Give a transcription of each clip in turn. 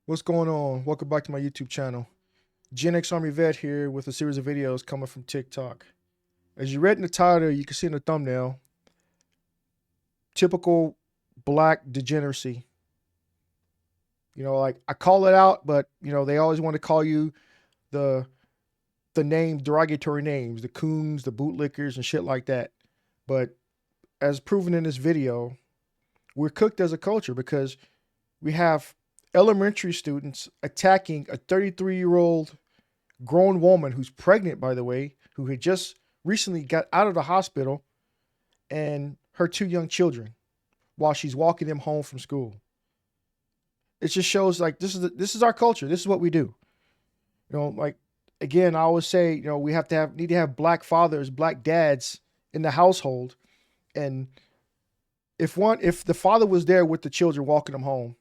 What's going on? Welcome back to my YouTube channel. Gen X Army Vet here with a series of videos coming from TikTok. As you read in the title, you can see in the thumbnail, typical black degeneracy. Like I call it out, but they always want to call you the name, derogatory names, the coons, the bootlickers, and shit like that. But as proven in this video, we're cooked as a culture because we have elementary students attacking a 33-year-old grown woman who's pregnant, by the way, who had just recently got out of the hospital, and her two young children while she's walking them home from school. It just shows like this is our culture. This is what we do. Like again, I always say, we need to have black fathers, black dads in the household. And if the father was there with the children walking them home,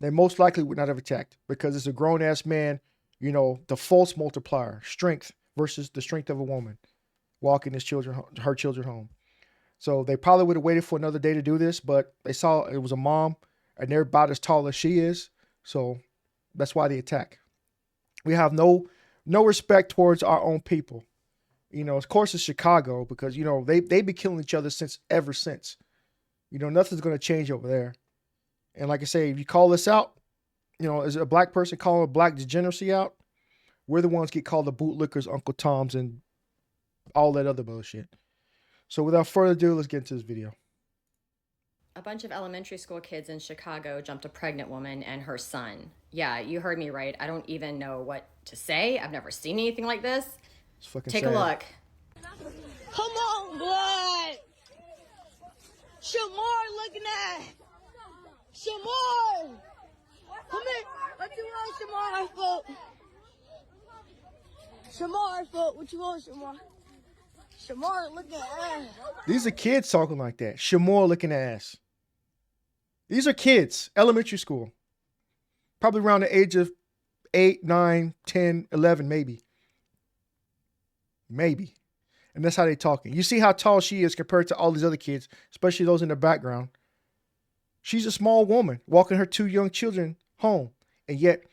they most likely would not have attacked because it's a grown ass man, the false multiplier, strength versus the strength of a woman walking her children home. So they probably would have waited for another day to do this, but they saw it was a mom and they're about as tall as she is. So that's why they attack. We have no respect towards our own people. Of course it's Chicago because, they've been killing each other ever since. Nothing's going to change over there. And like I say, if you call this out, as a black person calling a black degeneracy out, we're the ones get called the bootlickers, Uncle Toms, and all that other bullshit. So without further ado, let's get into this video. A bunch of elementary school kids in Chicago jumped a pregnant woman and her son. Yeah, you heard me right. I don't even know what to say. I've never seen anything like this. It's fucking Take sad. a look. Come on, blood. Shamar looking at. Shamar. Come here. What you want, Shamar? Foot. Shamar, foot. What you want, Shamar? Shamar looking at ass. These are kids talking like that. Shamar looking ass. These are kids, elementary school. Probably around the age of 8, 9, 10, 11, maybe. Maybe. And that's how they talking. You see how tall she is compared to all these other kids, especially those in the background. She's a small woman walking her two young children home. And yet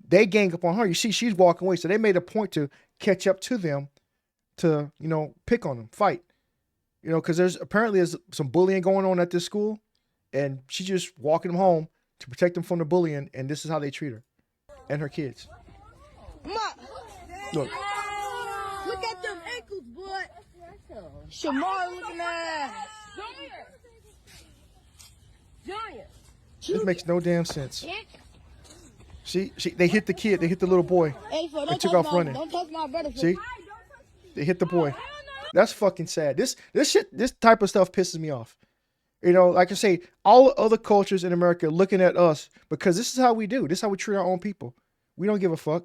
they gang up on her. You see, she's walking away. So they made a point to catch up to them to, pick on them, fight. Because there's some bullying going on at this school. And she's just walking them home to protect them from the bullying. And this is how they treat her and her kids. Ma. Look. Look at them ankles, boy. Shamar looking at ass. Giant. This makes no damn sense. They hit the kid. They hit the little boy. Hey, for, They took off running. Don't touch my brother. See? They hit the boy. That's fucking sad. This type of stuff pisses me off. Like I say, all other cultures in America are looking at us because this is how we do. This is how we treat our own people. We don't give a fuck.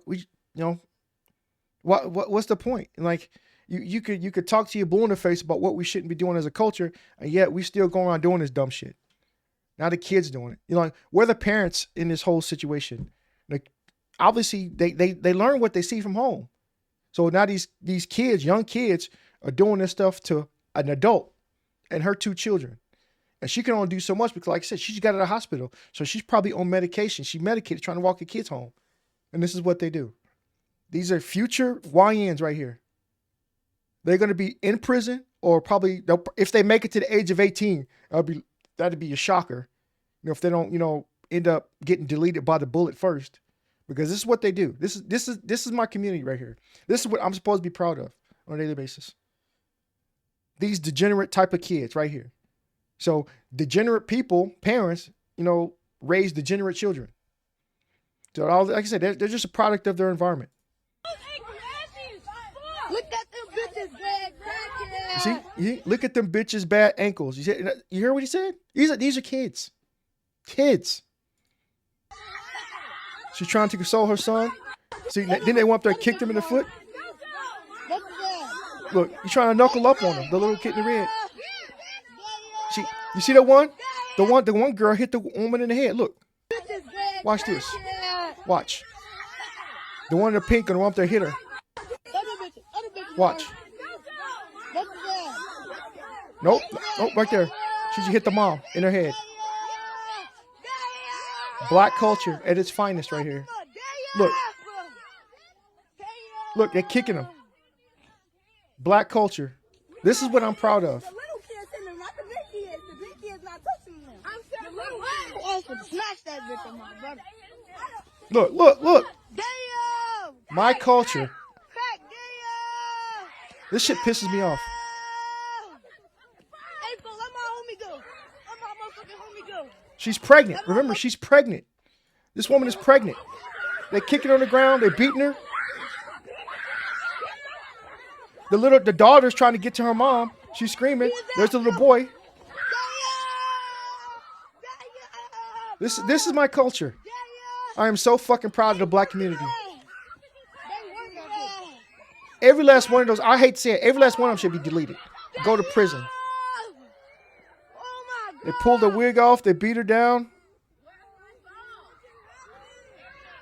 What's the point? Like you could talk to your blue in the face about what we shouldn't be doing as a culture, and yet we still going around doing this dumb shit. Now the kids doing it. We're the parents in this whole situation. Like obviously they learn what they see from home. So now these kids, young kids, are doing this stuff to an adult and her two children. And she can only do so much because, like I said, she just got out of the hospital. So she's probably on medication. She's medicated trying to walk her kids home. And this is what they do. These are future YNs right here. They're going to be in prison or probably, if they make it to the age of 18, that'd be a shocker. If they don't, end up getting deleted by the bullet first. Because this is what they do. This is my community right here. This is what I'm supposed to be proud of on a daily basis. These degenerate type of kids right here. So degenerate people, parents, raise degenerate children. So like I said, they're just a product of their environment. Look at them bitches, bad crackhead. See, look at them bitches' bad ankles. You hear what he said? These are kids. Kids. She's trying to console her son. See, then they went up there and kicked him in the foot. Look, he's trying to knuckle up on him, the little kid in the red. You see that one? The one girl hit the woman in the head. Look. Watch this. Watch. The one in the pink and the one up there hit her. Watch. Nope, right there. She just hit the mom in her head. Black culture at its finest right here. Look. Look, they're kicking him. Black culture. This is what I'm proud of. The little kids in them, not the big kids. The big kids not touching them. I'm saying the little kids. Smash that bitch on my brother. Look, look, look. Damn! My culture. Crack, damn! This shit pisses me off. Hey, fool, let my homie go. Let my motherfucking homie go. She's pregnant. Remember, she's pregnant. This woman is pregnant. They're kicking her on the ground. They're beating her. The daughter's trying to get to her mom. She's screaming. There's the little boy. This is my culture. I am so fucking proud of the black community. Every last one of those, I hate to say it, every last one of them should be deleted. Go to prison. They pulled her wig off. They beat her down.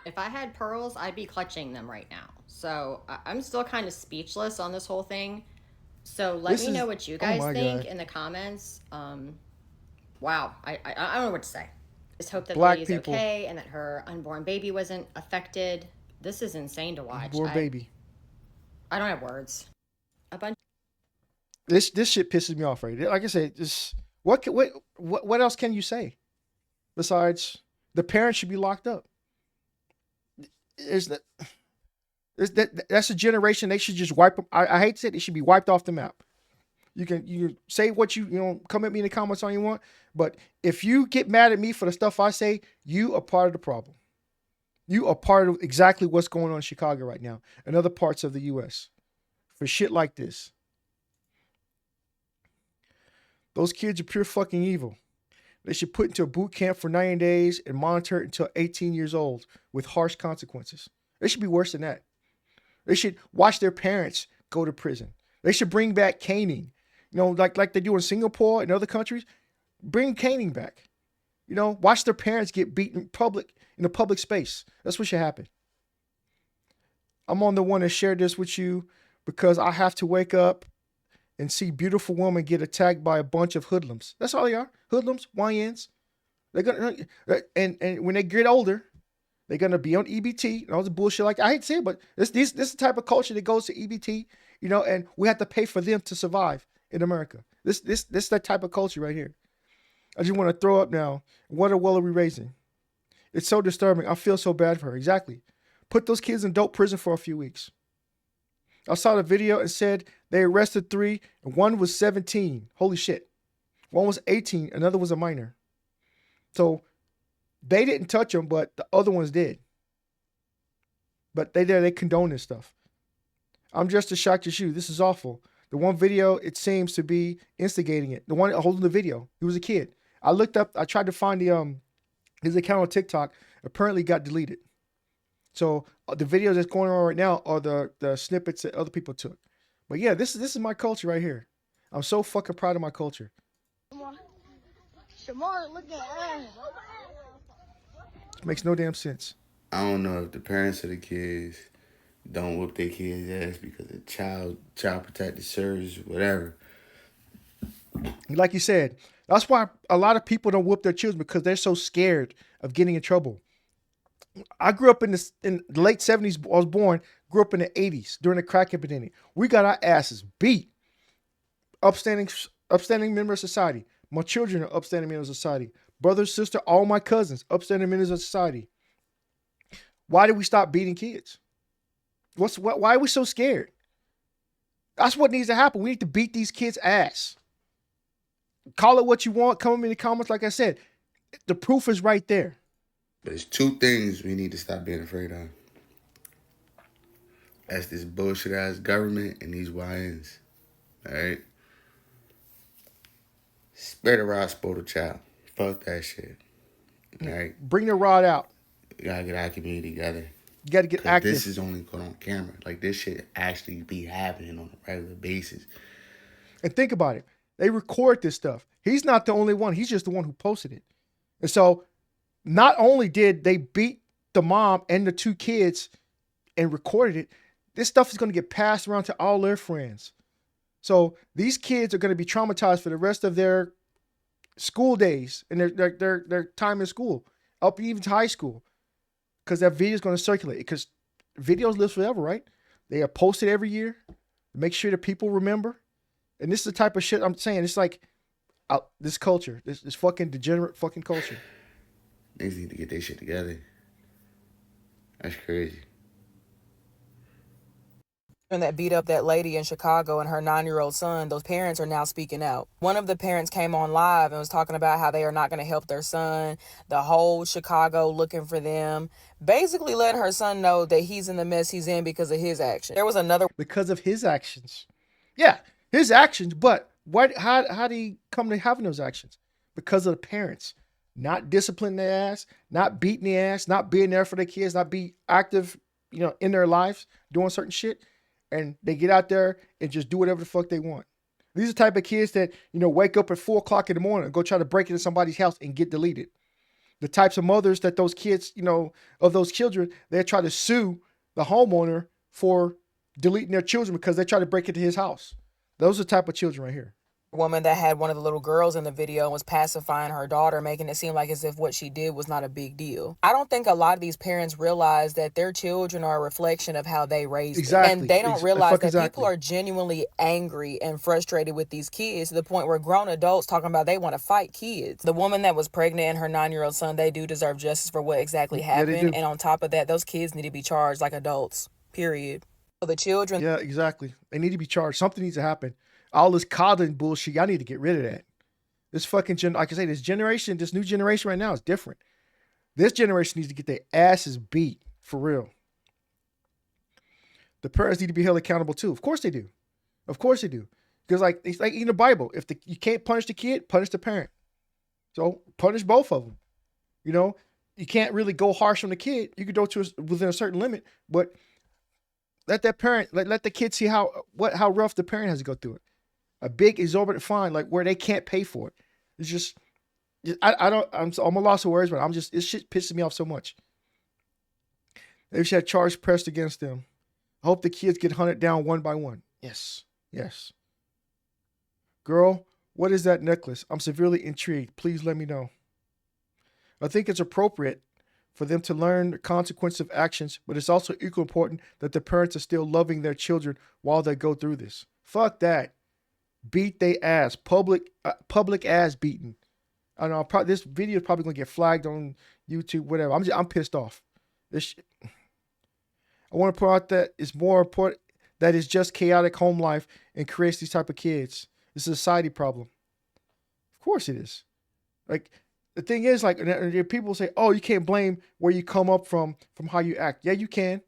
If I had pearls, I'd be clutching them right now. So I'm still kind of speechless on this whole thing. So let me know what you guys think in the comments. Wow, I don't know what to say. Just hope that the lady's okay and that her unborn baby wasn't affected. This is insane to watch. Unborn baby. I don't have words. A bunch. This shit pisses me off, right? Like I said, just what else can you say besides the parents should be locked up? That's a generation they should just wipe them. I hate to say it, they should be wiped off the map. You say what you come at me in the comments all you want, but if you get mad at me for the stuff I say, you are part of the problem. You are part of exactly what's going on in Chicago right now and other parts of the U.S. for shit like this. Those kids are pure fucking evil. They should put into a boot camp for 90 days and monitor it until 18 years old with harsh consequences. They should be worse than that. They should watch their parents go to prison. They should bring back caning. Like they do in Singapore and other countries. Bring caning back. Watch their parents get beaten in a public space. That's what should happen. I'm on the one that shared this with you because I have to wake up and see beautiful women get attacked by a bunch of hoodlums. That's all they are. Hoodlums, YNs. They're gonna and when they get older, they're gonna be on EBT and all the bullshit like that. I hate to say it, but this is the type of culture that goes to EBT, and we have to pay for them to survive in America. This that type of culture right here. I just want to throw up now. What a well are we raising? It's so disturbing. I feel so bad for her. Exactly. Put those kids in dope prison for a few weeks. I saw the video and said they arrested 3 and one was 17. Holy shit. One was 18. Another was a minor. So they didn't touch them, but the other ones did. But they condone this stuff. I'm just as shocked as you. This is awful. The one video, it seems to be instigating it. The one holding the video, he was a kid. I tried to find his account on TikTok. Apparently got deleted. So the videos that's going on right now are the snippets that other people took. But yeah, this is my culture right here. I'm so fucking proud of my culture. Shamar, look at ass. It makes no damn sense. I don't know if the parents of the kids don't whoop their kids' ass because of child protective services, whatever. Like you said, that's why a lot of people don't whoop their children because they're so scared of getting in trouble. I grew up in the late 70s. I was born, grew up in the 80s during the crack epidemic. We got our asses beat. Upstanding member of society. My children are upstanding members of society. Brother, sister, all my cousins, upstanding members of society. Why did we stop beating kids? Why are we so scared? That's what needs to happen. We need to beat these kids' ass. Call it what you want. Come in the comments. Like I said, the proof is right there. But there's 2 things we need to stop being afraid of. That's this bullshit ass government and these YNs. Alright? Spare the rod, spoil the child. Fuck that shit. Alright? Bring the rod out. You gotta get our community together. You gotta get active. This is only caught on camera. Like, this shit actually be happening on a regular basis. And think about it. They record this stuff. He's not the only one. He's just the one who posted it. And so not only did they beat the mom and the 2 kids and recorded it, this stuff is going to get passed around to all their friends. So these kids are going to be traumatized for the rest of their school days and their time in school. up even to high school, because that video is going to circulate. Because videos live forever, right? They are posted every year. Make sure that people remember. And this is the type of shit I'm saying. It's like this culture, this fucking degenerate fucking culture. They need to get their shit together. That's crazy. That beat up that lady in Chicago and her 9-year-old son, those parents are now speaking out. One of the parents came on live and was talking about how they are not going to help their son. The whole Chicago looking for them. Basically letting her son know that he's in the mess he's in because of his action. There was another... Because of his actions. Yeah, his actions. But how did he come to having those actions? Because of the parents. Not disciplining their ass, not beating their ass, not being there for their kids, not be active, in their lives, doing certain shit. And they get out there and just do whatever the fuck they want. These are the type of kids that, wake up at 4 o'clock in the morning and go try to break into somebody's house and get deleted. The types of mothers that those kids, of those children, they try to sue the homeowner for deleting their children because they try to break into his house. Those are the type of children right here. Woman that had one of the little girls in the video and was pacifying her daughter, making it seem like as if what she did was not a big deal. I don't think a lot of these parents realize that their children are a reflection of how they raised them. And they don't realize that people are genuinely angry and frustrated with these kids to the point where grown adults talking about they want to fight kids. The woman that was pregnant and her 9-year-old son, they do deserve justice for what exactly happened. And on top of that, those kids need to be charged like adults, period. So the children... Yeah, exactly. They need to be charged. Something needs to happen. All this coddling bullshit, y'all need to get rid of that. This fucking, like I say, this new generation right now is different. This generation needs to get their asses beat, for real. The parents need to be held accountable too. Of course they do. Of course they do. Because it's like in the Bible, if you can't punish the kid, punish the parent. So punish both of them. You can't really go harsh on the kid. You could go within a certain limit, but let that parent, let the kid see how rough the parent has to go through it. A big exorbitant fine, like where they can't pay for it. It's just, I'm a loss of words, but this shit pisses me off so much. They should have charges pressed against them. I hope the kids get hunted down one by one. Yes. Girl, what is that necklace? I'm severely intrigued. Please let me know. I think it's appropriate for them to learn the consequence of actions, but it's also equally important that the parents are still loving their children while they go through this. Fuck that. Beat they ass. Public ass beating. I know this video is probably gonna get flagged on YouTube, whatever. I'm pissed off. I want to point out that it's more important that it's just chaotic home life and creates these type of kids. It's a society problem. Of course it is. Like the thing is, like people say, oh, you can't blame where you come up from how you act. Yeah, you can,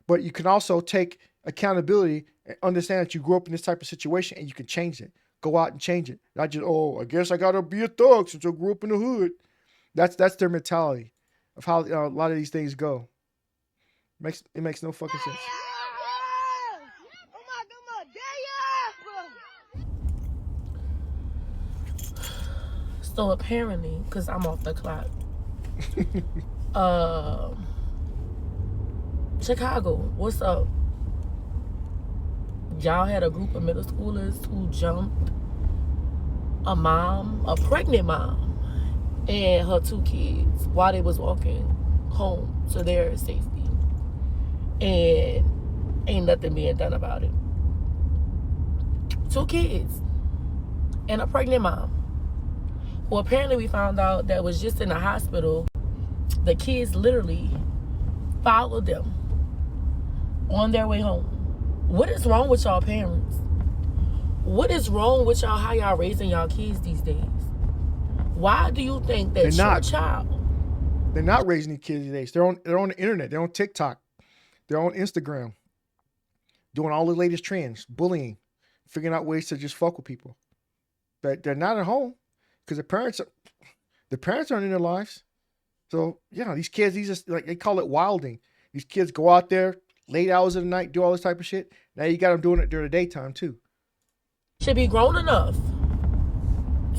but you can also take accountability and understand that you grew up in this type of situation and you can change it. Go out and change it. Not just, I guess I gotta be a thug since I grew up in the hood. That's their mentality of how a lot of these things go. It makes no fucking sense. So apparently, because I'm off the clock, Chicago, what's up? Y'all had a group of middle schoolers who jumped a pregnant mom, and her 2 kids while they was walking home to their safety. And ain't nothing being done about it. 2 kids and a pregnant mom. Well, apparently we found out that was just in the hospital. The kids literally followed them on their way home. What is wrong with y'all parents? What is wrong with y'all, how y'all raising y'all kids these days? Why do you think that your child... They're not raising these kids these days. They're on the internet. They're on TikTok. They're on Instagram. Doing all the latest trends. Bullying. Figuring out ways to just fuck with people. But they're not at home. Because the parents aren't in their lives. So, yeah, these kids, they call it wilding. These kids go out there late hours of the night, do all this type of shit. Now you got them doing it during the daytime, too. Should be grown enough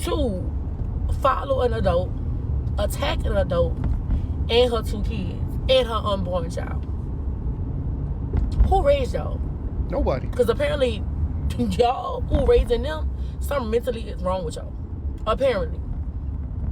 to follow an adult, attack an adult, and her 2 kids, and her unborn child. Who raised y'all? Nobody. Because apparently, y'all who raising them, something mentally is wrong with y'all. Apparently.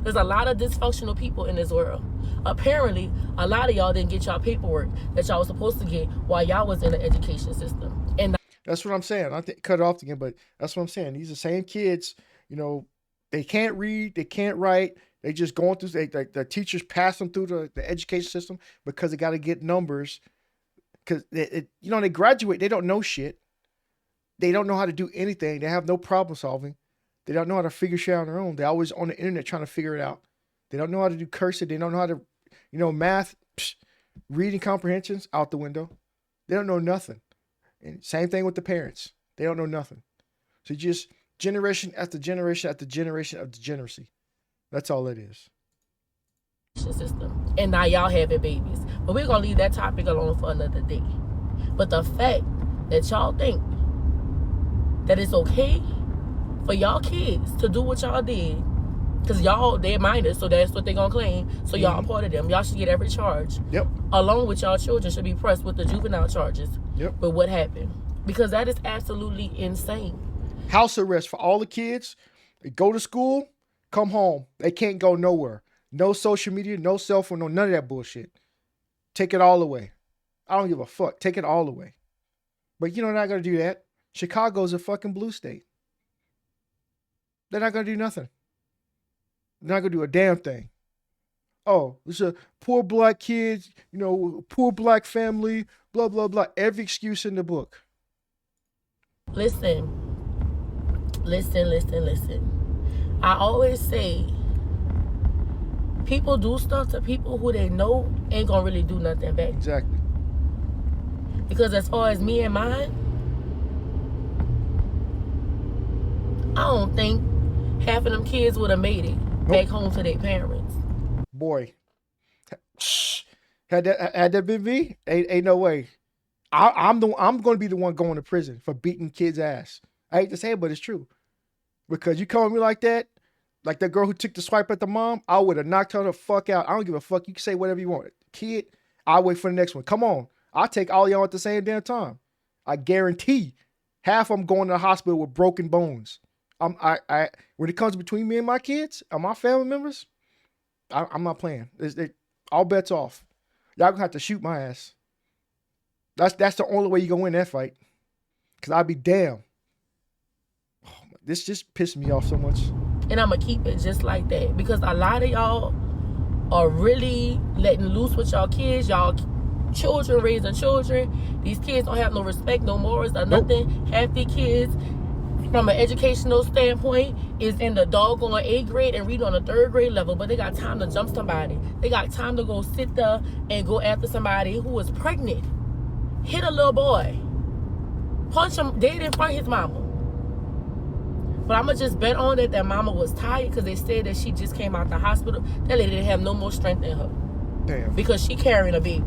There's a lot of dysfunctional people in this world. Apparently, a lot of y'all didn't get y'all paperwork that y'all was supposed to get while y'all was in the education system. And that's what I'm saying. I think cut it off again, but that's what I'm saying. These are the same kids, you know, they can't read, they can't write. They just going through, the teachers pass them through the education system because they got to get numbers. Because, you know, they graduate, they don't know shit. They don't know how to do anything. They have no problem solving. They don't know how to figure shit out on their own. They're always on the internet trying to figure it out. They don't know how to do cursive. They don't know how to, you know, math, reading comprehensions out the window. They don't know nothing. And same thing with the parents. They don't know nothing. So just generation after generation after generation of degeneracy. That's all it is. System. And now y'all having babies. But we're going to leave that topic alone for another day. But the fact that y'all think that it's okay for y'all kids to do what y'all did, because y'all, they're minors, so that's what they're going to claim. So y'all are part of them. Y'all should get every charge. Yep. Along with y'all children should be pressed with the juvenile charges. Yep. But what happened? Because that is absolutely insane. House arrest for all the kids. They go to school, come home. They can't go nowhere. No social media, no cell phone, no none of that bullshit. Take it all away. I don't give a fuck. Take it all away. But you know, they're not going to do that. Chicago's a fucking blue state. They're not going to do nothing. They're not going to do a damn thing. Oh, it's a poor black kids, you know, poor black family, blah, blah, blah. Every excuse in the book. Listen. I always say, people do stuff to people who they know ain't gonna really do nothing back. Exactly. Because as far as me and mine, I don't think half of them kids would have made it back home to their parents. Boy, had that been me, ain't no way. I'm going to be the one going to prison for beating kids' ass. I hate to say it, but it's true. Because you come at me like that girl who took the swipe at the mom, I would have knocked her the fuck out. I don't give a fuck. You can say whatever you want. Kid, I'll wait for the next one. Come on. I'll take all y'all at the same damn time. I guarantee half of them going to the hospital with broken bones. When it comes between me and my kids and my family members, I'm not playing. All bets off. Y'all gonna have to shoot my ass. That's the only way you gonna win that fight. Cause I'll be damned. Oh, this just pissed me off so much. And I'm gonna keep it just like that, because a lot of y'all are really letting loose with y'all kids. Y'all children raising children. These kids don't have no respect, no morals, or nothing. Nope. Half the kids, from an educational standpoint, is in the doggone 8th grade and read on the 3rd grade level, but they got time to jump somebody. They got time to go sit there and go after somebody who is pregnant. Hit a little boy. Punch him dead in front of his mama. But I'm going to just bet on it that mama was tired, because they said that she just came out the hospital. That lady didn't have no more strength in her. Damn. Because she carrying a baby.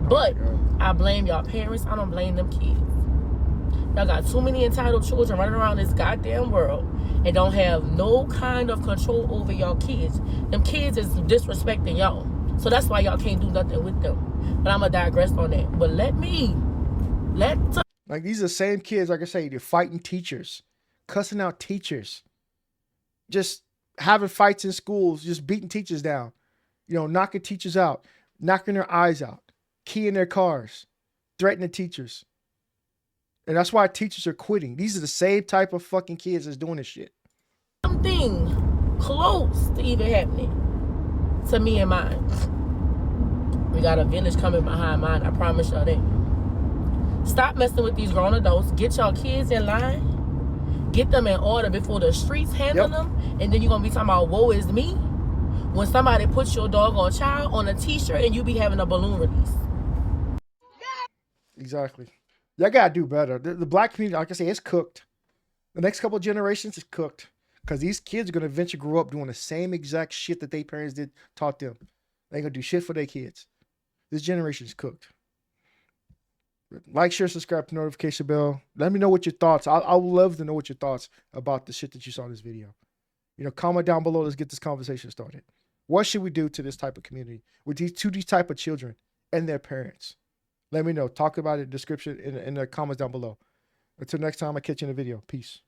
But I blame y'all parents. I don't blame them kids. Y'all got too many entitled children running around this goddamn world and don't have no kind of control over y'all kids. Them kids is disrespecting y'all. So that's why y'all can't do nothing with them. But I'm going to digress on that. But like, these are the same kids, like I say, they're fighting teachers, cussing out teachers, just having fights in schools, just beating teachers down, you know, knocking teachers out, knocking their eyes out, keying their cars, threatening teachers. And that's why teachers are quitting. These are the same type of fucking kids that's doing this shit. Something close to even happening to me and mine. We got a village coming behind mine, I promise y'all that. Stop messing with these grown adults. Get y'all kids in line. Get them in order before the streets handle them. And then you're going to be talking about, woe is me, when somebody puts your doggone child on a t-shirt and you be having a balloon release. Exactly. Y'all got to do better. The black community, like I say, it's cooked. The next couple of generations is cooked. Because these kids are going to eventually grow up doing the same exact shit that their parents taught them. They ain't going to do shit for their kids. This generation is cooked. Like, share, subscribe, to notification bell. Let me know what your thoughts. I would love to know what your thoughts about the shit that you saw in this video. You know, comment down below. Let's get this conversation started. What should we do to this type of community, with these type of children and their parents? Let me know. Talk about it in the description, in the comments down below. Until next time, I catch you in the video. Peace.